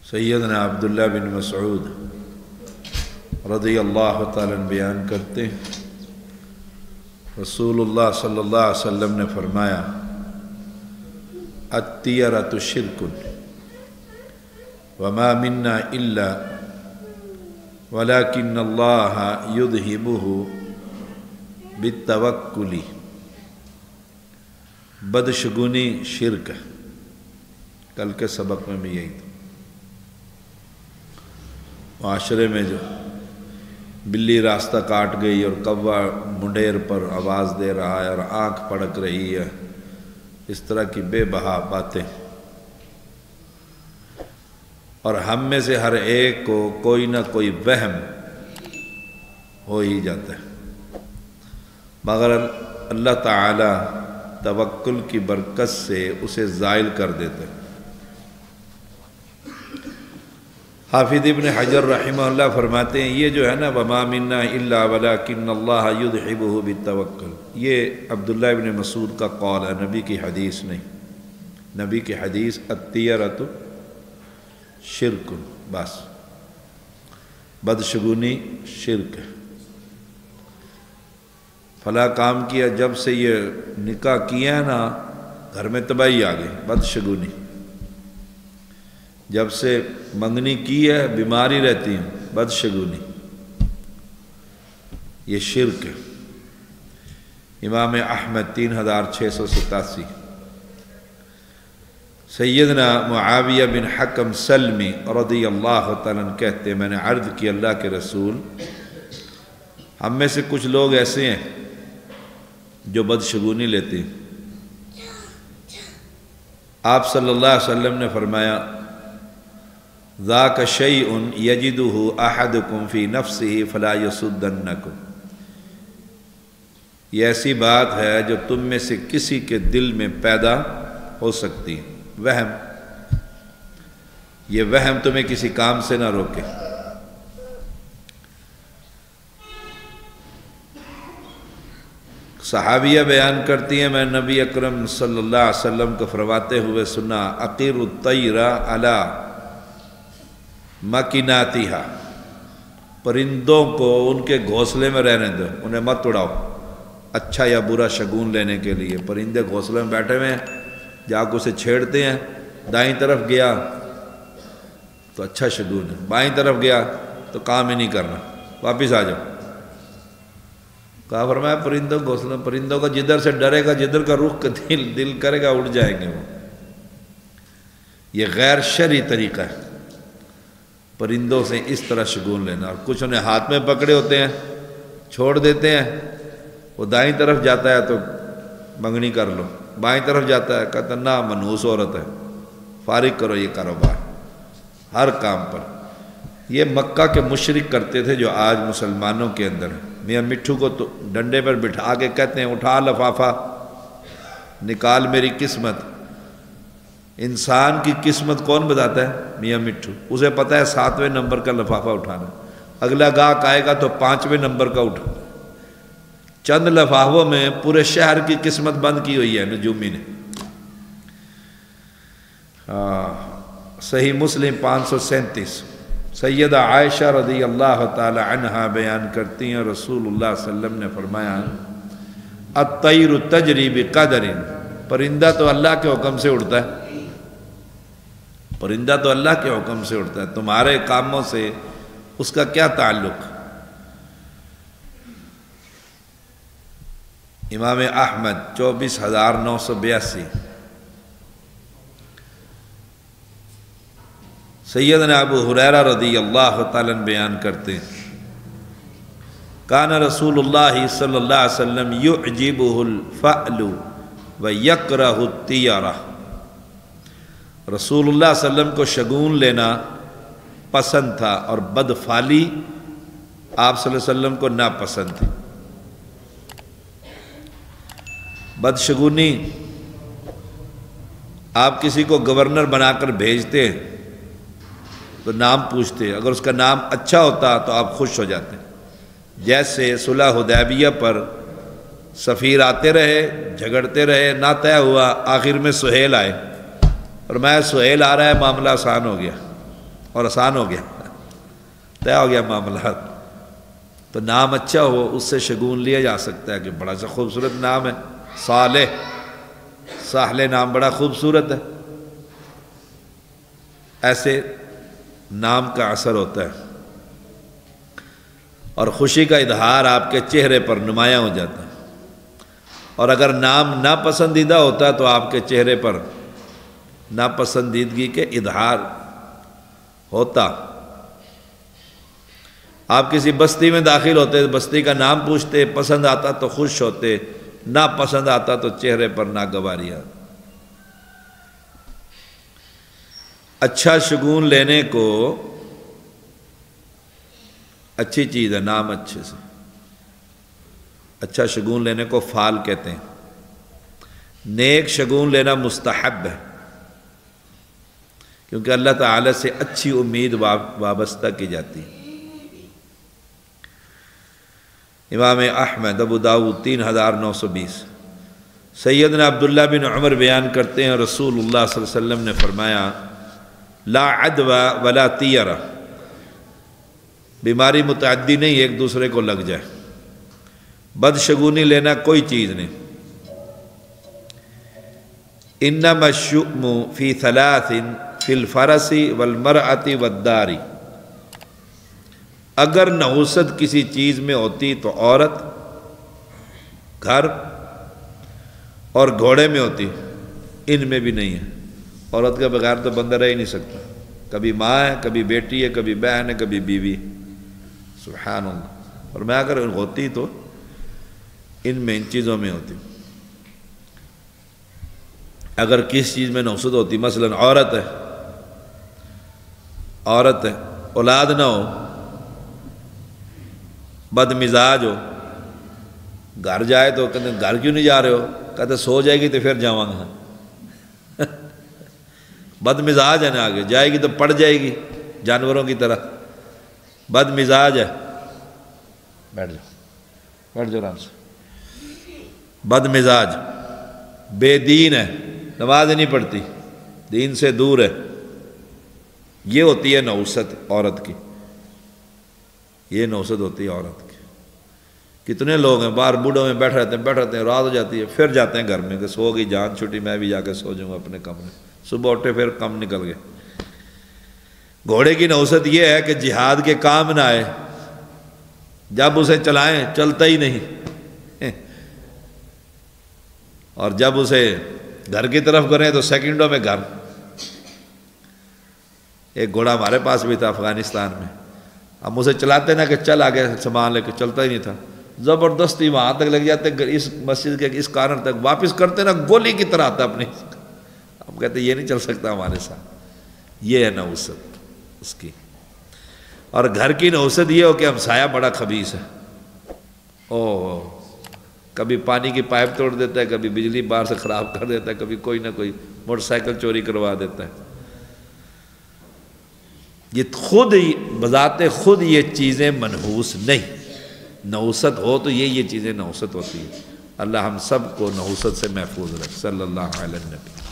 سیدنا عبداللہ بن مسعود رضی اللہ تعالیٰ عنہ بیان کرتے ہیں، رسول اللہ صلی اللہ علیہ وسلم نے فرمایا الطیرۃ شرک وما منا الا ولکن اللہ یذہبہ بالتوکل۔ بدشگونی شرک ہے، کل کے سبق میں بھی یہی تھا۔ معاشرے میں جو بلی راستہ کاٹ گئی اور کوا منڈیر پر آواز دے رہا ہے اور آنکھ پڑک رہی ہے، اس طرح کی بے بہا باتیں، اور ہم میں سے ہر ایک کو کوئی نہ کوئی وہم ہو ہی جاتا ہے، مگر اللہ تعالی توکل کی برکت سے اسے زائل کر دیتے ہیں۔ حافظ ابن حجر رحمہ اللہ فرماتے ہیں یہ جو ہے نا وما منا الا ولکن اللہ یذہبہ بالتوکل، یہ عبداللہ ابن مسعود کا قول ہے، نبی کی حدیث نہیں۔ نبی کی حدیث الطیرۃ شرک، بس بدشگونی شرک ہے۔ فلاں کام کیا، جب سے یہ نکاح کیا نا گھر میں تباہی آ گئی، بدشگونی۔ جب سے منگنی کی ہے بیماری رہتی ہے، بدشگونی، یہ شرک ہے۔ امام احمد 3687۔ سیدنا معاویہ بن حکم سلمی رضی اللہ تعالیٰ عنہ کہتے ہیں میں نے عرض کی اللہ کے رسول، ہم میں سے کچھ لوگ ایسے ہیں جو بدشگونی لیتے ہیں۔ آپ صلی اللہ علیہ وسلم نے فرمایا ذاک شیء یجدہ احدکم فی نفسہ فلا یصدنکم، یہ ایسی بات ہے جو تم میں سے کسی کے دل میں پیدا ہو سکتی ہے، وہم، یہ وہم تمہیں کسی کام سے نہ روکے۔ صحابیہ بیان کرتی ہیں میں نبی اکرم صلی اللہ علیہ وسلم کو فرماتے ہوئے سنا اقیر الطیر علی مکناتہا، پرندوں کو ان کے گھونسلے میں رہنے دو، انہیں مت اڑاؤ اچھا یا برا شگون لینے کے لیے۔ پرندے گھونسلے میں بیٹھے ہوئے ہیں، جا کے اسے چھیڑتے ہیں، دائیں طرف گیا تو اچھا شگون ہے، بائیں طرف گیا تو کام ہی نہیں کرنا، واپس آ جاؤ۔ کہا فرمایا پرندوں گھونسلے، پرندوں کا جدھر سے ڈرے گا، جدھر کا رخ دل کرے گا اڑ جائیں گے وہ۔ یہ غیر شرعی طریقہ ہے پرندوں سے اس طرح شگون لینا، اور کچھ انہیں ہاتھ میں پکڑے ہوتے ہیں چھوڑ دیتے ہیں، وہ دائیں طرف جاتا ہے تو منگنی کر لو، بائیں طرف جاتا ہے کہتا نہ منحوس عورت ہے، فارغ کرو یہ کاروبار ہر کام پر۔ یہ مکہ کے مشرک کرتے تھے جو آج مسلمانوں کے اندر ہے۔ میاں مٹھو کو تو ڈنڈے پر بٹھا کے کہتے ہیں اٹھا لفافہ نکال میری قسمت۔ انسان کی قسمت کون بتاتا ہے؟ میاں مٹھو، اسے پتہ ہے 7ویں نمبر کا لفافہ اٹھانا، اگلا گاہک آئے گا تو 5ویں نمبر کا اٹھا۔ چند لفافوں میں پورے شہر کی قسمت بند کی ہوئی ہے نجومی نے۔ صحیح مسلم 537۔ سیدہ عائشہ رضی اللہ تعالی عنہا بیان کرتی ہیں رسول اللہ صلی اللہ علیہ وسلم نے فرمایا الطیر تجری بقدر، پرندہ تو اللہ کے حکم سے اڑتا ہے، پرندہ تو اللہ کے حکم سے اڑتا ہے، تمہارے کاموں سے اس کا کیا تعلق؟ امام احمد 24982۔ سیدنا ابو ہریرہ رضی اللہ تعالیٰ عنہ بیان کرتے ہیں کان رسول اللہ صلی اللہ علیہ وسلم یعجبہ الفعل ویکرہ الطیرہ، رسول اللہ صلی اللہ علیہ وسلم کو شگون لینا پسند تھا اور بدفعلی آپ صلی اللہ علیہ وسلم کو ناپسند تھی۔ بدشگونی، آپ کسی کو گورنر بنا کر بھیجتے ہیں تو نام پوچھتے، اگر اس کا نام اچھا ہوتا تو آپ خوش ہو جاتے۔ جیسے صلح حدیبیہ پر سفیر آتے رہے، جھگڑتے رہے، نہ طے ہوا، آخر میں سہیل آئے اور میں سہیل آ رہا ہے، معاملہ آسان ہو گیا۔ اور آسان ہو گیا، طے ہو گیا معاملات۔ تو نام اچھا ہو اس سے شگون لیا جا سکتا ہے کہ بڑا سا خوبصورت نام ہے، صالح، صالح نام بڑا خوبصورت ہے، ایسے نام کا اثر ہوتا ہے اور خوشی کا اظہار آپ کے چہرے پر نمایاں ہو جاتا ہے۔ اور اگر نام ناپسندیدہ ہوتا تو آپ کے چہرے پر ناپسندیدگی کے اظہار ہوتا۔ آپ کسی بستی میں داخل ہوتے، بستی کا نام پوچھتے، پسند آتا تو خوش ہوتے، ناپسند آتا تو چہرے پر ناگواری آتی۔ اچھا شگون لینے کو اچھی چیز ہے، نام اچھے سے، اچھا شگون لینے کو فال کہتے ہیں۔ نیک شگون لینا مستحب ہے کیونکہ اللہ تعالی سے اچھی امید وابستہ کی جاتی ہے۔ امام احمد، ابو داؤد 3920۔ سیدنا عبداللہ بن عمر بیان کرتے ہیں رسول اللہ صلی اللہ علیہ وسلم نے فرمایا لا عدوى ولا طیرہ، بیماری متعدی نہیں ایک دوسرے کو لگ جائے، بدشگونی لینا کوئی چیز نہیں۔ انما الشؤم فی ثلاث فی الفرس والمرأة والدار، اگر نحوست کسی چیز میں ہوتی تو عورت، گھر اور گھوڑے میں ہوتی، ان میں بھی نہیں ہے۔ عورت کے بغیر تو بندہ رہ ہی نہیں سکتا، کبھی ماں ہے، کبھی بیٹی ہے، کبھی بہن ہے، کبھی بیوی۔ سبحان اللہ۔ اور میں اگر ہوتی تو ان میں، ان چیزوں میں ہوتی۔ اگر کس چیز میں نحوست ہوتی، مثلا عورت ہے، اولاد نہ ہو، بد مزاج ہو، گھر جائے تو کہتے ہیں گھر کیوں نہیں جا رہے ہو، کہتے سو جائے گی تو پھر جاؤں گا۔ بد مزاج ہے نا، آگے جائے گی تو پڑ جائے گی جانوروں کی طرح، بد مزاج ہے، بیٹھ جاؤ آرام سے، بد مزاج، بے دین ہے، نماز نہیں پڑھتی، دین سے دور ہے، یہ ہوتی ہے نحوست عورت کی، یہ نحوست ہوتی ہے عورت کی۔ کتنے لوگ ہیں باہر بوڑھوں میں بیٹھ رہتے ہیں، رات ہو جاتی ہے، پھر جاتے ہیں گھر میں کہ سو گئی جان چھٹی، میں بھی جا کے سو جاؤں گا اپنے کمرے، صبح اٹھے پھر کم نکل گئے۔ گھوڑے کی نحوست یہ ہے کہ جہاد کے کام نہ آئے، جب اسے چلائیں چلتا ہی نہیں، اور جب اسے گھر کی طرف کریں تو سیکنڈوں میں گھر۔ ایک گھوڑا ہمارے پاس بھی تھا افغانستان میں، ہم اسے چلاتے نا کہ چل آگے سامان لے کے، چلتا ہی نہیں تھا، زبردستی وہاں تک لگ جاتے، اس مسجد کے اس کارنر تک واپس کرتے نا، گولی کی طرح آتا اپنی۔ ہم کہتے یہ نہیں چل سکتا ہمارے ساتھ، یہ ہے نحوست اس کی۔ اور گھر کی نحوست یہ ہو کہ ہمسایہ بڑا خبیث ہے، کبھی پانی کی پائپ توڑ دیتا ہے، کبھی بجلی باہر سے خراب کر دیتا ہے، کبھی کوئی نہ کوئی موٹر سائیکل چوری کروا دیتا ہے۔ یہ خود بذات خود یہ چیزیں منحوس نہیں، نحوست ہو تو یہ چیزیں نحوست ہوتی ہیں۔ اللہ ہم سب کو نحوست سے محفوظ رکھ۔ صلی اللہ علیہ وسلم۔